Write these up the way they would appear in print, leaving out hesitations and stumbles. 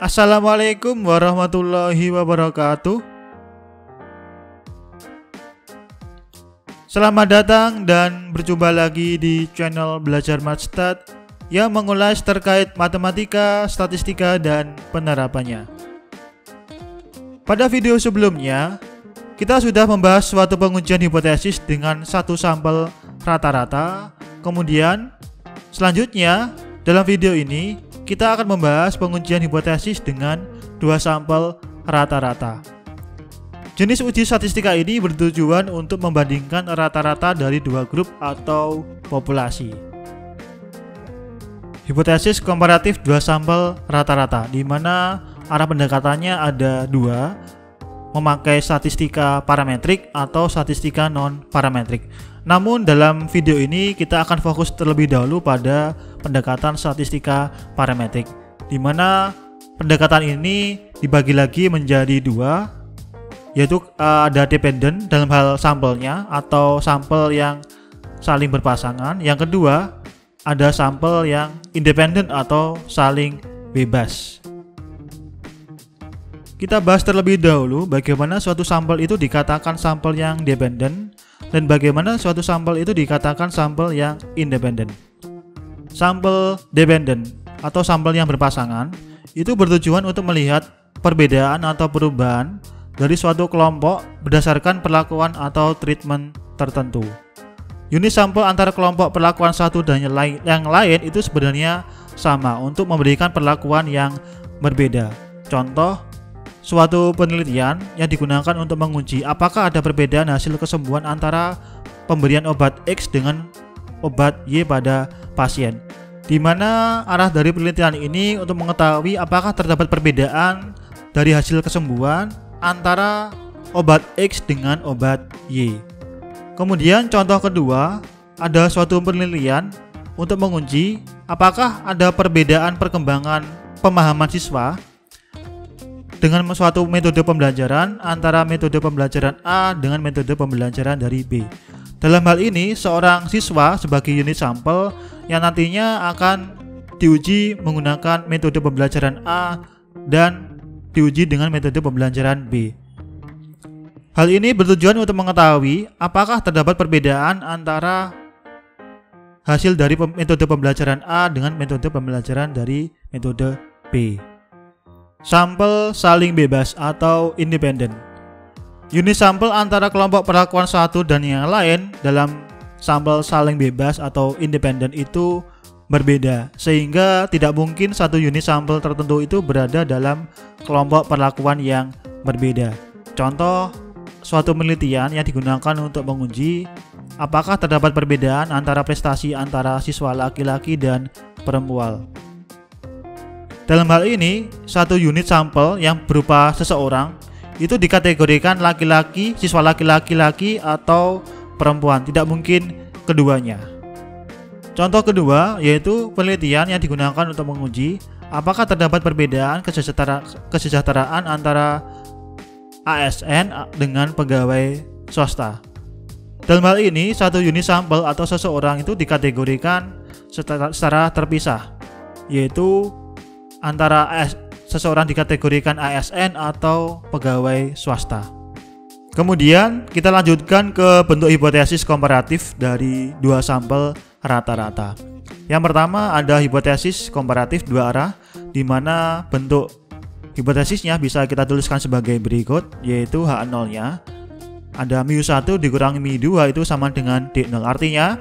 Assalamualaikum warahmatullahi wabarakatuh. Selamat datang dan berjumpa lagi di channel Belajar Matstat yang mengulas terkait matematika, statistika, dan penerapannya. Pada video sebelumnya, kita sudah membahas suatu pengujian hipotesis dengan satu sampel rata-rata. Kemudian, selanjutnya dalam video ini kita akan membahas pengujian hipotesis dengan dua sampel rata-rata. Jenis uji statistika ini bertujuan untuk membandingkan rata-rata dari dua grup atau populasi. Hipotesis komparatif dua sampel rata-rata, di mana arah pendekatannya ada dua, memakai statistika parametrik atau statistika non-parametrik. Namun dalam video ini kita akan fokus terlebih dahulu pada pendekatan statistika parametrik, di mana pendekatan ini dibagi lagi menjadi dua, yaitu ada dependent dalam hal sampelnya atau sampel yang saling berpasangan. Yang kedua ada sampel yang independen atau saling bebas. Kita bahas terlebih dahulu bagaimana suatu sampel itu dikatakan sampel yang dependen dan bagaimana suatu sampel itu dikatakan sampel yang independen. Sampel dependent atau sampel yang berpasangan itu bertujuan untuk melihat perbedaan atau perubahan dari suatu kelompok berdasarkan perlakuan atau treatment tertentu. Unit sampel antara kelompok perlakuan satu dan yang lain itu sebenarnya sama untuk memberikan perlakuan yang berbeda. Contoh, suatu penelitian yang digunakan untuk menguji apakah ada perbedaan hasil kesembuhan antara pemberian obat X dengan obat Y pada pasien, di mana arah dari penelitian ini untuk mengetahui apakah terdapat perbedaan dari hasil kesembuhan antara obat X dengan obat Y. Kemudian contoh kedua, ada suatu penelitian untuk menguji apakah ada perbedaan perkembangan pemahaman siswa dengan suatu metode pembelajaran antara metode pembelajaran A dengan metode pembelajaran dari B. Dalam hal ini, seorang siswa sebagai unit sampel yang nantinya akan diuji menggunakan metode pembelajaran A dan diuji dengan metode pembelajaran B. Hal ini bertujuan untuk mengetahui apakah terdapat perbedaan antara hasil dari metode pembelajaran A dengan metode pembelajaran dari metode B. Sampel saling bebas atau independen. Unit sampel antara kelompok perlakuan satu dan yang lain dalam sampel saling bebas atau independen itu berbeda, sehingga tidak mungkin satu unit sampel tertentu itu berada dalam kelompok perlakuan yang berbeda. Contoh, suatu penelitian yang digunakan untuk menguji apakah terdapat perbedaan antara prestasi antara siswa laki-laki dan perempuan. Dalam hal ini, satu unit sampel yang berupa seseorang itu dikategorikan laki-laki, siswa laki-laki atau perempuan, tidak mungkin keduanya. Contoh kedua yaitu penelitian yang digunakan untuk menguji apakah terdapat perbedaan kesejahteraan antara ASN dengan pegawai swasta. Dalam hal ini, satu unit sampel atau seseorang itu dikategorikan secara terpisah, yaitu antara seseorang dikategorikan ASN atau pegawai swasta. Kemudian kita lanjutkan ke bentuk hipotesis komparatif dari dua sampel rata-rata. Yang pertama ada hipotesis komparatif dua arah, di mana bentuk hipotesisnya bisa kita tuliskan sebagai berikut, yaitu H0-nya ada μ1 dikurangi μ2 itu sama dengan D0. Artinya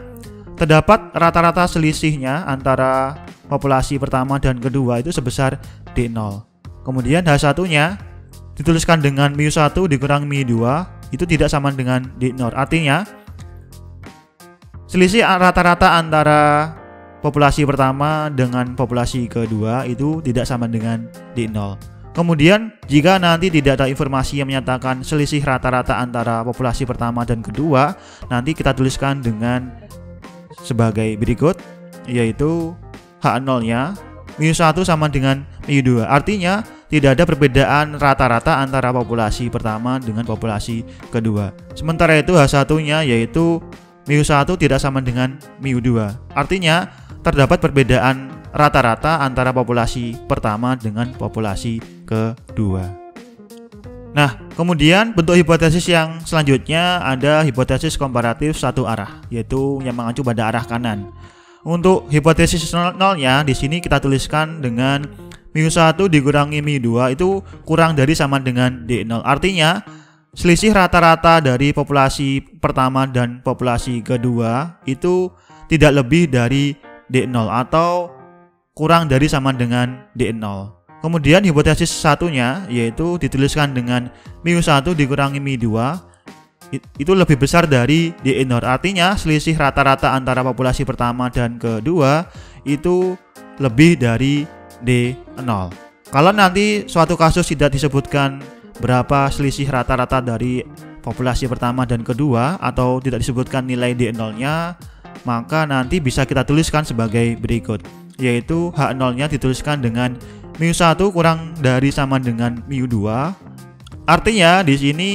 terdapat rata-rata selisihnya antara populasi pertama dan kedua itu sebesar D0. Kemudian H1-nya dituliskan dengan μ1 dikurangi μ2 itu tidak sama dengan D0. Artinya selisih rata-rata antara populasi pertama dengan populasi kedua itu tidak sama dengan D0. Kemudian jika nanti tidak ada informasi yang menyatakan selisih rata-rata antara populasi pertama dan kedua, nanti kita tuliskan dengan sebagai berikut, yaitu H0-nya μ1 sama dengan μ2. Artinya tidak ada perbedaan rata-rata antara populasi pertama dengan populasi kedua. Sementara itu H1-nya yaitu μ1 tidak sama dengan μ2. Artinya terdapat perbedaan rata-rata antara populasi pertama dengan populasi kedua. Nah, kemudian bentuk hipotesis yang selanjutnya ada hipotesis komparatif satu arah, yaitu yang mengacu pada arah kanan. Untuk hipotesis nolnya di sini kita tuliskan dengan mu1 dikurangi mu2 itu kurang dari sama dengan D0. Artinya selisih rata-rata dari populasi pertama dan populasi kedua itu tidak lebih dari D0 atau kurang dari sama dengan D0. Kemudian hipotesis satunya yaitu dituliskan dengan mu1 dikurangi mu2 itu lebih besar dari D0. Artinya selisih rata-rata antara populasi pertama dan kedua itu lebih dari D0. Kalau nanti suatu kasus tidak disebutkan berapa selisih rata-rata dari populasi pertama dan kedua atau tidak disebutkan nilai D0-nya, maka nanti bisa kita tuliskan sebagai berikut, yaitu H0-nya dituliskan dengan mu1 kurang dari sama dengan mu2. Artinya di sini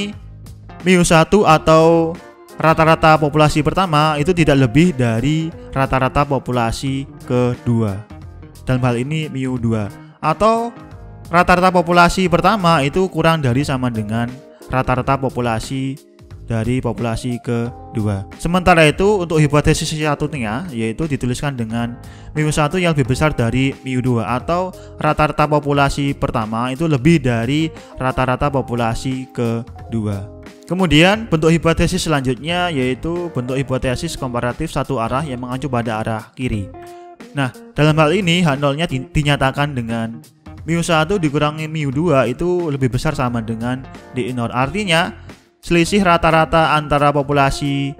mu1 atau rata-rata populasi pertama itu tidak lebih dari rata-rata populasi kedua. Dalam hal ini mu2, atau rata-rata populasi pertama itu kurang dari sama dengan rata-rata populasi dari populasi kedua. Sementara itu untuk hipotesis satunya yaitu dituliskan dengan mu1 yang lebih besar dari mu2 atau rata-rata populasi pertama itu lebih dari rata-rata populasi kedua. Kemudian bentuk hipotesis selanjutnya yaitu bentuk hipotesis komparatif satu arah yang mengacu pada arah kiri. Nah, dalam hal ini H0-nya dinyatakan dengan mu1 dikurangi mu2 itu lebih besar sama dengan D0. Artinya selisih rata-rata antara populasi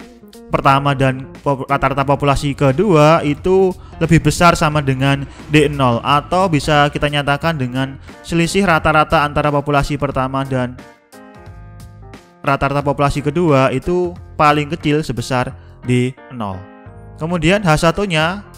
pertama dan rata-rata populasi kedua itu lebih besar sama dengan D0, atau bisa kita nyatakan dengan selisih rata-rata antara populasi pertama dan rata-rata populasi kedua itu paling kecil sebesar D0. Kemudian H1-nya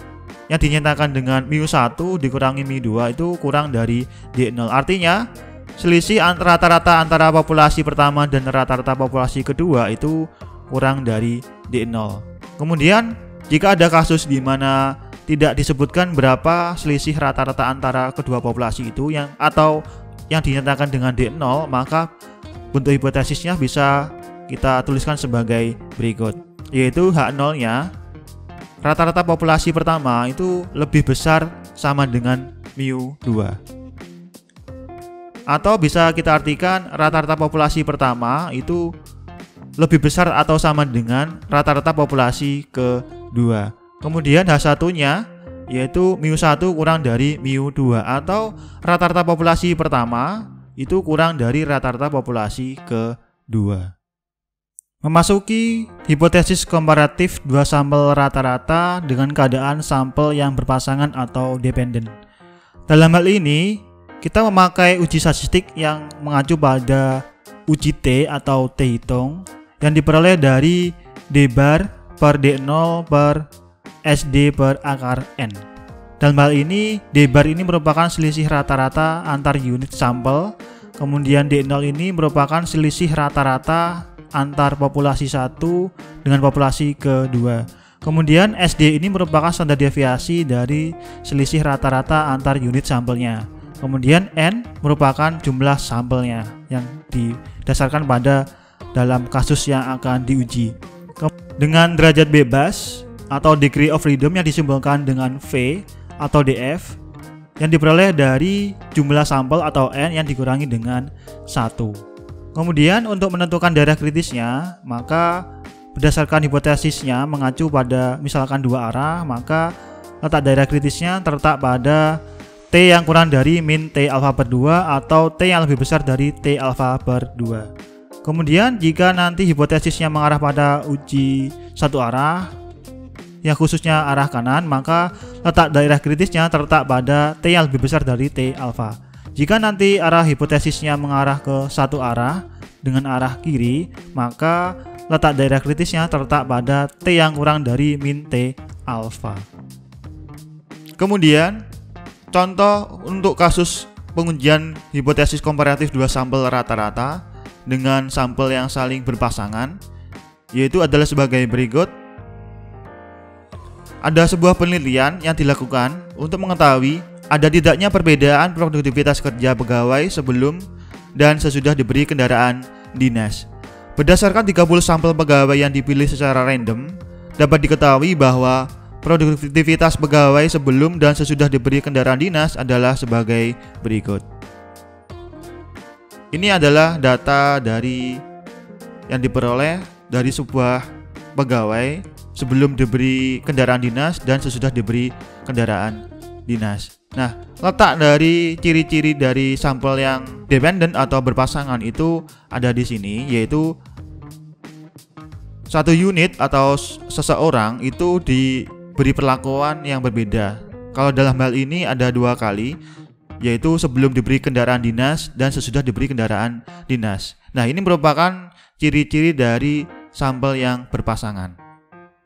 yang dinyatakan dengan mu1 dikurangi mu2 itu kurang dari D0. Artinya selisih rata-rata antara populasi pertama dan rata-rata populasi kedua itu kurang dari D0. Kemudian jika ada kasus di mana tidak disebutkan berapa selisih rata-rata antara kedua populasi itu atau yang dinyatakan dengan D0, maka bentuk hipotesisnya bisa kita tuliskan sebagai berikut, yaitu H0-nya rata-rata populasi pertama itu lebih besar sama dengan mu2. Atau bisa kita artikan rata-rata populasi pertama itu lebih besar atau sama dengan rata-rata populasi kedua. Kemudian H1-nya yaitu mu1 kurang dari mu2 atau rata-rata populasi pertama itu kurang dari rata-rata populasi kedua. Memasuki hipotesis komparatif dua sampel rata-rata dengan keadaan sampel yang berpasangan atau dependen. Dalam hal ini, kita memakai uji statistik yang mengacu pada uji T atau T hitung yang diperoleh dari D bar per D0 per SD per akar N. Dalam hal ini, D bar ini merupakan selisih rata-rata antar unit sampel, kemudian D0 ini merupakan selisih rata-rata antar populasi 1 dengan populasi kedua. Kemudian SD ini merupakan standar deviasi dari selisih rata-rata antar unit sampelnya. Kemudian N merupakan jumlah sampelnya yang didasarkan pada dalam kasus yang akan diuji. Dengan derajat bebas atau degree of freedom yang disimbolkan dengan V atau DF yang diperoleh dari jumlah sampel atau N yang dikurangi dengan 1. Kemudian untuk menentukan daerah kritisnya, maka berdasarkan hipotesisnya mengacu pada misalkan dua arah, maka letak daerah kritisnya terletak pada T yang kurang dari min T alfa per 2 atau T yang lebih besar dari T alfa per 2. Kemudian jika nanti hipotesisnya mengarah pada uji satu arah yang khususnya arah kanan, maka letak daerah kritisnya terletak pada T yang lebih besar dari T alfa. Jika nanti arah hipotesisnya mengarah ke satu arah dengan arah kiri, maka letak daerah kritisnya terletak pada T yang kurang dari min T alfa. Kemudian, contoh untuk kasus pengujian hipotesis komparatif dua sampel rata-rata dengan sampel yang saling berpasangan, yaitu adalah sebagai berikut. ada sebuah penelitian yang dilakukan untuk mengetahui ada tidaknya perbedaan produktivitas kerja pegawai sebelum dan sesudah diberi kendaraan dinas. Berdasarkan 30 sampel pegawai yang dipilih secara random, dapat diketahui bahwa produktivitas pegawai sebelum dan sesudah diberi kendaraan dinas adalah sebagai berikut. Ini adalah data yang diperoleh dari sebuah pegawai sebelum diberi kendaraan dinas dan sesudah diberi kendaraan dinas. Nah, letak dari ciri-ciri dari sampel yang dependent atau berpasangan itu ada di sini, yaitu satu unit atau seseorang itu diberi perlakuan yang berbeda. Kalau dalam hal ini ada 2 kali, yaitu sebelum diberi kendaraan dinas dan sesudah diberi kendaraan dinas. Nah, ini merupakan ciri-ciri dari sampel yang berpasangan.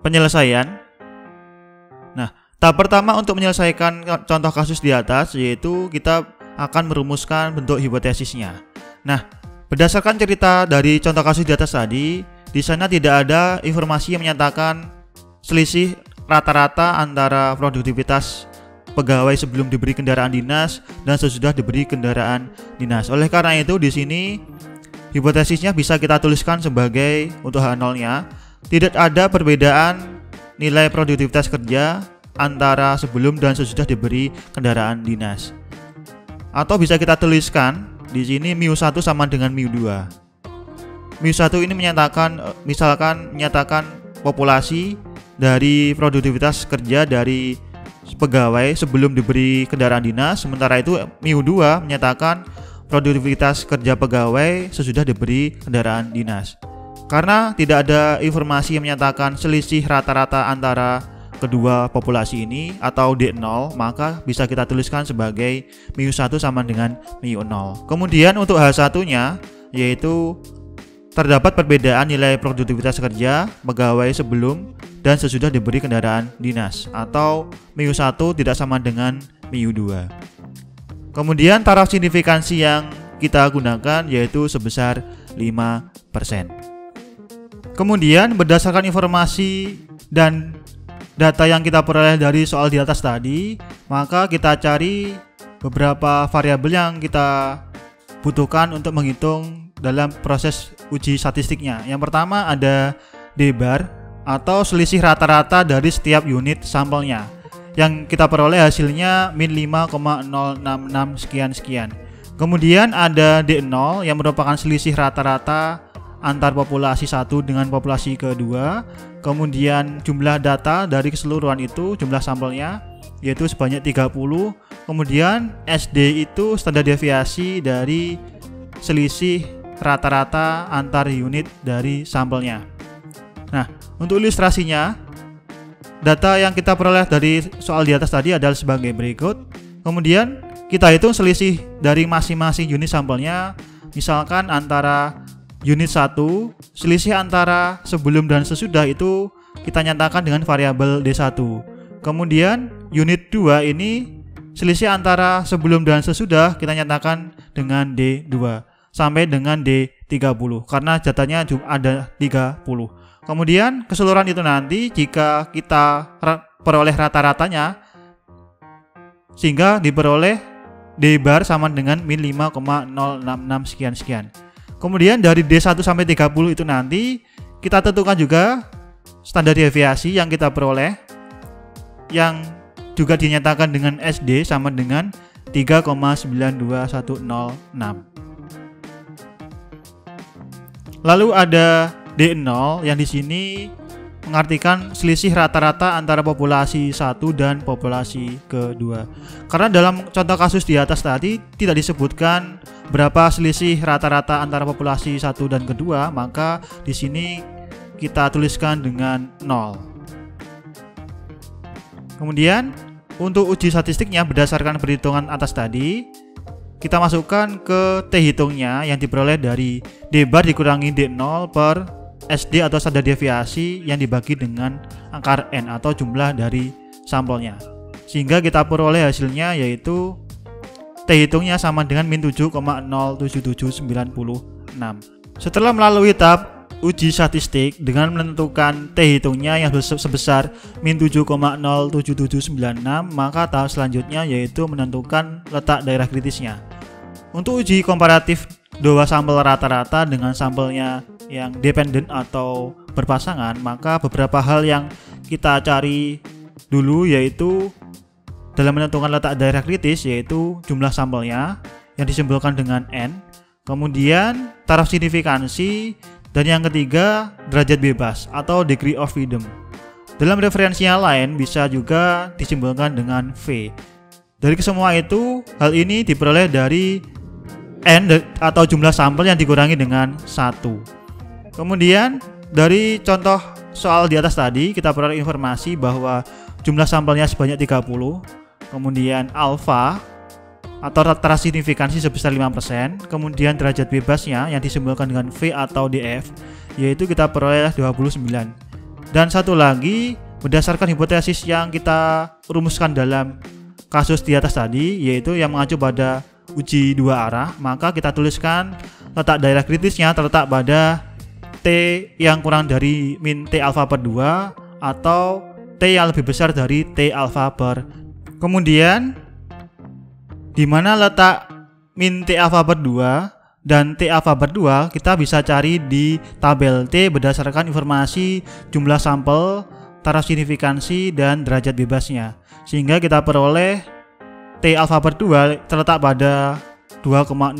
Penyelesaian. Nah, tahap pertama untuk menyelesaikan contoh kasus di atas yaitu kita akan merumuskan bentuk hipotesisnya. Nah, berdasarkan cerita dari contoh kasus di atas tadi, di sana tidak ada informasi yang menyatakan selisih rata-rata antara produktivitas pegawai sebelum diberi kendaraan dinas dan sesudah diberi kendaraan dinas. Oleh karena itu di sini hipotesisnya bisa kita tuliskan sebagai untuk H0-nya tidak ada perbedaan nilai produktivitas kerja antara sebelum dan sesudah diberi kendaraan dinas. Atau bisa kita tuliskan di sini μ1 sama dengan μ2. μ1 ini menyatakan menyatakan populasi dari produktivitas kerja dari pegawai sebelum diberi kendaraan dinas, sementara itu μ2 menyatakan produktivitas kerja pegawai sesudah diberi kendaraan dinas. Karena tidak ada informasi yang menyatakan selisih rata-rata antara kedua populasi ini atau D0, maka bisa kita tuliskan sebagai μ1 sama dengan μ0. Kemudian untuk H1-nya yaitu terdapat perbedaan nilai produktivitas kerja pegawai sebelum dan sesudah diberi kendaraan dinas atau μ1 tidak sama dengan μ2. Kemudian taraf signifikansi yang kita gunakan yaitu sebesar 5%. Kemudian berdasarkan informasi dan data yang kita peroleh dari soal di atas tadi, maka kita cari beberapa variabel yang kita butuhkan untuk menghitung dalam proses uji statistiknya. Yang pertama ada D-bar atau selisih rata-rata dari setiap unit sampelnya, yang kita peroleh hasilnya min 5,066 sekian-sekian. Kemudian ada D0 yang merupakan selisih rata-rata antar populasi 1 dengan populasi kedua. Kemudian jumlah data dari keseluruhan itu, jumlah sampelnya yaitu sebanyak 30. Kemudian SD itu standar deviasi dari selisih rata-rata antar unit dari sampelnya. Nah, untuk ilustrasinya, data yang kita peroleh dari soal di atas tadi adalah sebagai berikut. Kemudian kita hitung selisih dari masing-masing unit sampelnya. Misalkan antara unit 1, selisih antara sebelum dan sesudah itu kita nyatakan dengan variabel D1. Kemudian unit 2 ini selisih antara sebelum dan sesudah kita nyatakan dengan D2 sampai dengan D30 karena datanya ada 30. Kemudian keseluruhan itu nanti jika kita peroleh rata-ratanya sehingga diperoleh D bar sama dengan min 5,066 sekian-sekian. Kemudian dari D1 sampai 30 itu nanti kita tentukan juga standar deviasi yang kita peroleh yang juga dinyatakan dengan SD sama dengan 3,92106. Lalu ada D0 yang di sini mengartikan selisih rata-rata antara populasi 1 dan populasi kedua. Karena dalam contoh kasus di atas tadi tidak disebutkan berapa selisih rata-rata antara populasi 1 dan kedua, maka di sini kita tuliskan dengan 0. Kemudian untuk uji statistiknya berdasarkan perhitungan atas tadi, kita masukkan ke T hitungnya yang diperoleh dari D bar dikurangi D0 per SD atau standar deviasi yang dibagi dengan akar N atau jumlah dari sampelnya, sehingga kita peroleh hasilnya yaitu T hitungnya sama dengan min 7,07796. Setelah melalui tahap uji statistik dengan menentukan T hitungnya yang sebesar min 7,07796, maka tahap selanjutnya yaitu menentukan letak daerah kritisnya. Untuk uji komparatif dua sampel rata-rata dengan sampelnya yang dependent atau berpasangan, maka beberapa hal yang kita cari dulu yaitu dalam menentukan letak daerah kritis, yaitu jumlah sampelnya yang disimbolkan dengan N, kemudian taraf signifikansi, dan yang ketiga derajat bebas atau degree of freedom. Dalam referensi yang lain bisa juga disimbolkan dengan V. Dari kesemua itu, hal ini diperoleh dari N atau jumlah sampel yang dikurangi dengan 1. Kemudian dari contoh soal di atas tadi kita peroleh informasi bahwa jumlah sampelnya sebanyak 30, kemudian alfa atau taraf signifikansi sebesar 5%, kemudian derajat bebasnya yang disimbolkan dengan V atau DF yaitu kita peroleh 29. Dan satu lagi, berdasarkan hipotesis yang kita rumuskan dalam kasus di atas tadi, yaitu yang mengacu pada uji dua arah, maka kita tuliskan letak daerah kritisnya terletak pada T yang kurang dari min T alfa per 2 atau T yang lebih besar dari T alfa per. Kemudian di mana letak min T alfa per 2 dan T alfa per 2 kita bisa cari di tabel T berdasarkan informasi jumlah sampel, taraf signifikansi, dan derajat bebasnya, sehingga kita peroleh T alfa per 2 terletak pada 2,045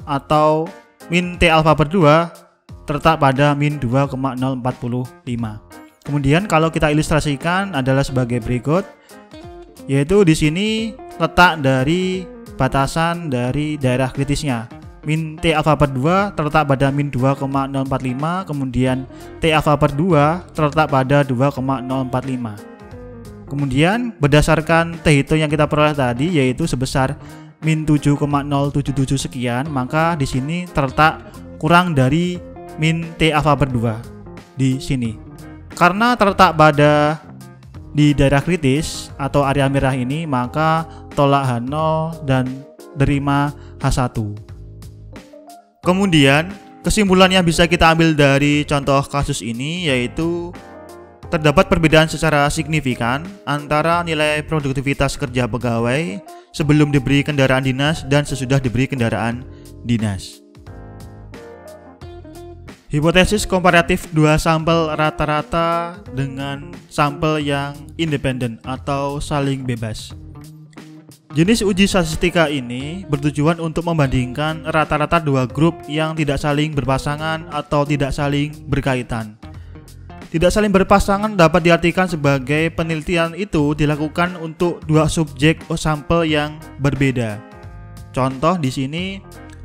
atau min T alfa per 2 terletak pada min 2,045. Kemudian kalau kita ilustrasikan adalah sebagai berikut, yaitu di sini letak dari batasan dari daerah kritisnya. Min T alfa per 2 terletak pada min 2,045, kemudian T alfa per 2 terletak pada 2,045. Kemudian berdasarkan T hitung yang kita peroleh tadi yaitu sebesar min 7,077 sekian, maka di sini terletak kurang dari min T alfa per 2 di sini. Karena terletak pada di daerah kritis atau area merah ini, maka tolak H0 dan terima H1. Kemudian kesimpulan yang bisa kita ambil dari contoh kasus ini yaitu terdapat perbedaan secara signifikan antara nilai produktivitas kerja pegawai sebelum diberi kendaraan dinas dan sesudah diberi kendaraan dinas. Hipotesis komparatif dua sampel rata-rata dengan sampel yang independen atau saling bebas. Jenis uji statistika ini bertujuan untuk membandingkan rata-rata dua grup yang tidak saling berpasangan atau tidak saling berkaitan. Tidak saling berpasangan dapat diartikan sebagai penelitian itu dilakukan untuk dua subjek sampel yang berbeda. Contoh di sini,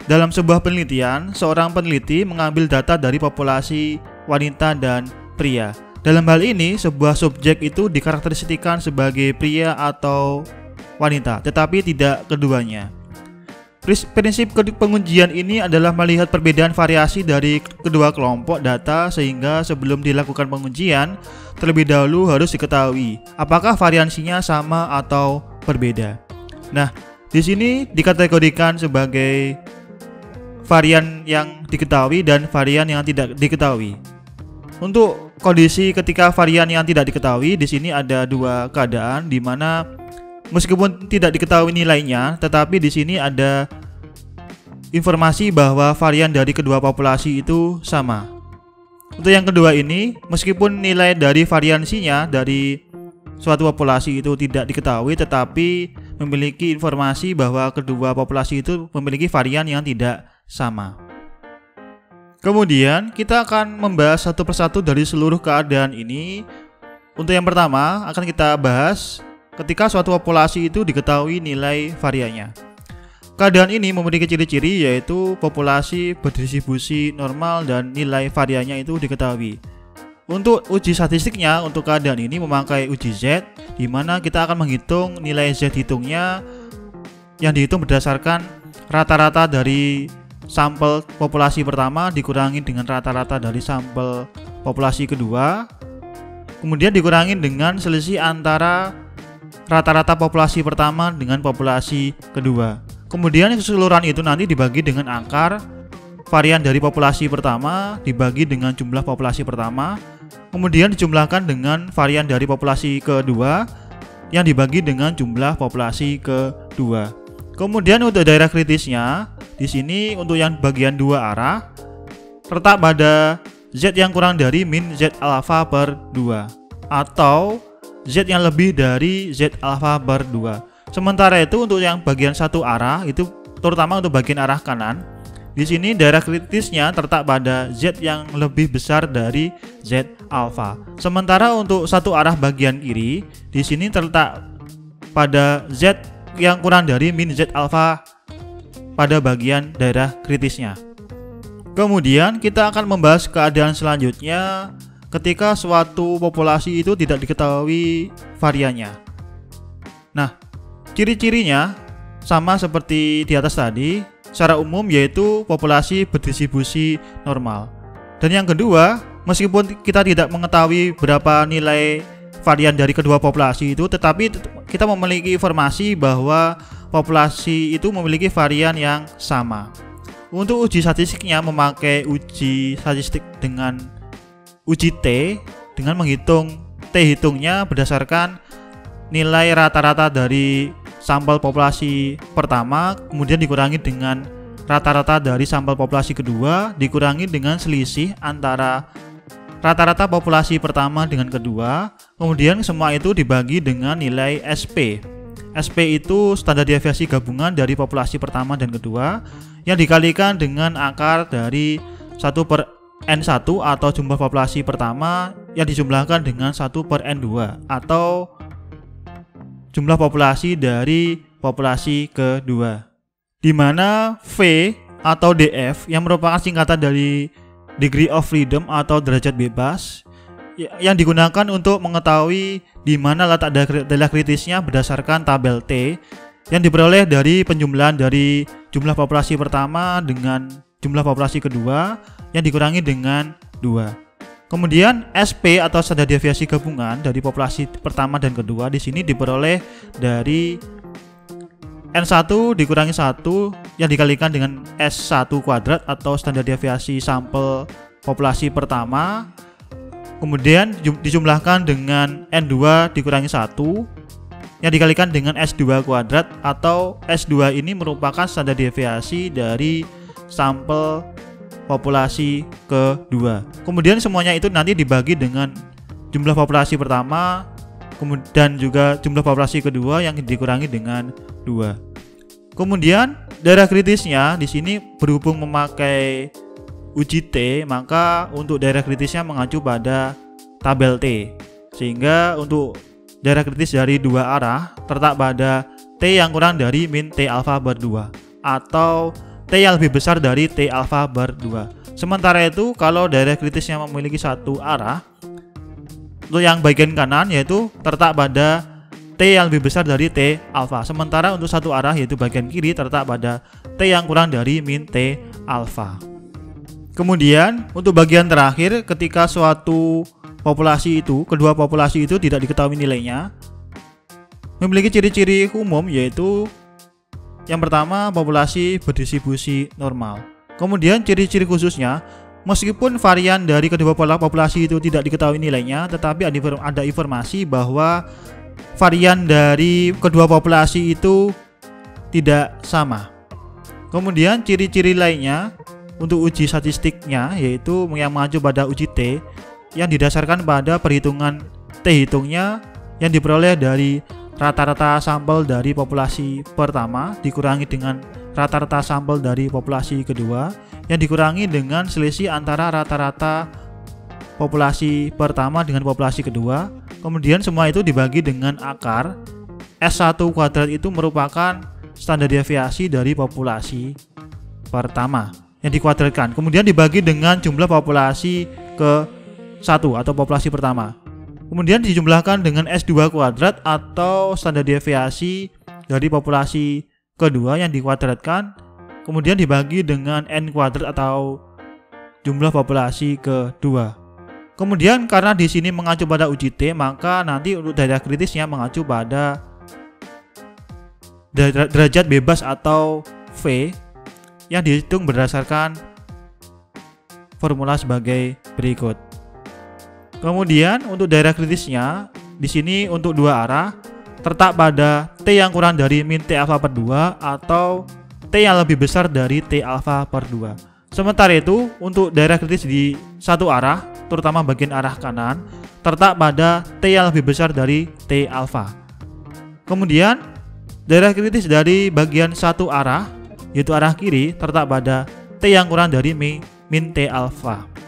dalam sebuah penelitian, seorang peneliti mengambil data dari populasi wanita dan pria. Dalam hal ini, sebuah subjek itu dikarakteristikkan sebagai pria atau wanita, tetapi tidak keduanya. Prinsip pengujian ini adalah melihat perbedaan variasi dari kedua kelompok data, sehingga sebelum dilakukan pengujian, terlebih dahulu harus diketahui apakah variansinya sama atau berbeda. Nah, di sini dikategorikan sebagai varian yang diketahui dan varian yang tidak diketahui. Untuk kondisi ketika varian yang tidak diketahui, di sini ada dua keadaan di mana meskipun tidak diketahui nilainya, tetapi di sini ada informasi bahwa varian dari kedua populasi itu sama. Untuk yang kedua ini, meskipun nilai dari variansinya dari suatu populasi itu tidak diketahui, tetapi memiliki informasi bahwa kedua populasi itu memiliki varian yang tidak sama. Kemudian kita akan membahas satu persatu dari seluruh keadaan ini. Untuk yang pertama akan kita bahas ketika suatu populasi itu diketahui nilai variannya. Keadaan ini memiliki ciri-ciri yaitu populasi berdistribusi normal dan nilai variannya itu diketahui. Untuk uji statistiknya untuk keadaan ini memakai uji Z, di mana kita akan menghitung nilai Z hitungnya yang dihitung berdasarkan rata-rata dari sampel populasi pertama dikurangi dengan rata-rata dari sampel populasi kedua, kemudian dikurangi dengan selisih antara rata-rata populasi pertama dengan populasi kedua. Kemudian keseluruhan itu nanti dibagi dengan akar varian dari populasi pertama dibagi dengan jumlah populasi pertama, kemudian dijumlahkan dengan varian dari populasi kedua yang dibagi dengan jumlah populasi kedua. Kemudian untuk daerah kritisnya, di sini untuk yang bagian dua arah terletak pada Z yang kurang dari min Z alpha per 2 atau Z yang lebih dari Z alpha per 2. Sementara itu untuk yang bagian satu arah itu terutama untuk bagian arah kanan, di sini daerah kritisnya terletak pada Z yang lebih besar dari Z alpha. Sementara untuk satu arah bagian kiri, di sini terletak pada Z yang kurang dari min Z alpha pada bagian daerah kritisnya. Kemudian kita akan membahas keadaan selanjutnya ketika suatu populasi itu tidak diketahui variannya. Nah, ciri-cirinya sama seperti di atas tadi, secara umum yaitu populasi berdistribusi normal. Dan yang kedua, meskipun kita tidak mengetahui berapa nilai varian dari kedua populasi itu, tetapi kita memiliki informasi bahwa populasi itu memiliki varian yang sama. Untuk uji statistiknya memakai uji statistik dengan uji T dengan menghitung T hitungnya berdasarkan nilai rata-rata dari sampel populasi pertama, kemudian dikurangi dengan rata-rata dari sampel populasi kedua, dikurangi dengan selisih antara rata-rata populasi pertama dengan kedua, kemudian semua itu dibagi dengan nilai SP. SP itu standar deviasi gabungan dari populasi pertama dan kedua yang dikalikan dengan akar dari 1 per N1 atau jumlah populasi pertama yang dijumlahkan dengan 1 per N2 atau jumlah populasi dari populasi kedua, di mana V atau DF yang merupakan singkatan dari degree of freedom atau derajat bebas yang digunakan untuk mengetahui di mana letak daerah kritisnya berdasarkan tabel T yang diperoleh dari penjumlahan dari jumlah populasi pertama dengan jumlah populasi kedua yang dikurangi dengan 2. Kemudian SP atau standar deviasi gabungan dari populasi pertama dan kedua di sini diperoleh dari N1 dikurangi 1 yang dikalikan dengan S1 kuadrat atau standar deviasi sampel populasi pertama, kemudian dijumlahkan dengan N2 dikurangi 1 yang dikalikan dengan S2 kuadrat atau S2 ini merupakan standar deviasi dari sampel populasi kedua. Kemudian semuanya itu nanti dibagi dengan jumlah populasi pertama dan juga jumlah populasi kedua yang dikurangi dengan 2. Kemudian daerah kritisnya di sini berhubung memakai uji T, maka untuk daerah kritisnya mengacu pada tabel T. Sehingga untuk daerah kritis dari dua arah terletak pada T yang kurang dari min T alpha bar 2 atau T yang lebih besar dari T alpha bar 2. Sementara itu kalau daerah kritisnya memiliki satu arah, untuk yang bagian kanan yaitu terletak pada T yang lebih besar dari T alpha. Sementara untuk satu arah yaitu bagian kiri terletak pada T yang kurang dari min T alpha. Kemudian untuk bagian terakhir, ketika suatu populasi itu, kedua populasi itu tidak diketahui nilainya, memiliki ciri-ciri umum yaitu yang pertama populasi berdistribusi normal. Kemudian ciri-ciri khususnya, meskipun varian dari kedua populasi itu tidak diketahui nilainya, tetapi ada informasi bahwa varian dari kedua populasi itu tidak sama. Kemudian ciri-ciri lainnya untuk uji statistiknya yaitu yang mengacu pada uji T yang didasarkan pada perhitungan T hitungnya yang diperoleh dari rata-rata sampel dari populasi pertama dikurangi dengan rata-rata sampel dari populasi kedua yang dikurangi dengan selisih antara rata-rata populasi pertama dengan populasi kedua. Kemudian semua itu dibagi dengan akar S1 kuadrat itu merupakan standar deviasi dari populasi pertama yang dikuadratkan, kemudian dibagi dengan jumlah populasi ke-1 atau populasi pertama, kemudian dijumlahkan dengan S2 kuadrat atau standar deviasi dari populasi kedua yang dikuadratkan, kemudian dibagi dengan N kuadrat atau jumlah populasi kedua. Kemudian karena di sini mengacu pada uji T, maka nanti untuk daerah kritisnya mengacu pada derajat bebas atau V yang dihitung berdasarkan formula sebagai berikut. Kemudian untuk daerah kritisnya di sini untuk dua arah terletak pada T yang kurang dari min T alfa per 2 atau T yang lebih besar dari T alfa per 2. Sementara itu untuk daerah kritis di satu arah, terutama bagian arah kanan, terletak pada T yang lebih besar dari T alfa. Kemudian daerah kritis dari bagian satu arah, yaitu arah kiri, terletak pada T yang kurang dari min T alfa.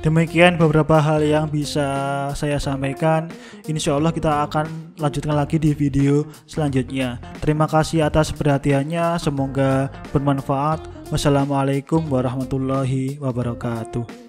Demikian beberapa hal yang bisa saya sampaikan. Insya Allah kita akan lanjutkan lagi di video selanjutnya. Terima kasih atas perhatiannya. Semoga bermanfaat. Wassalamualaikum warahmatullahi wabarakatuh.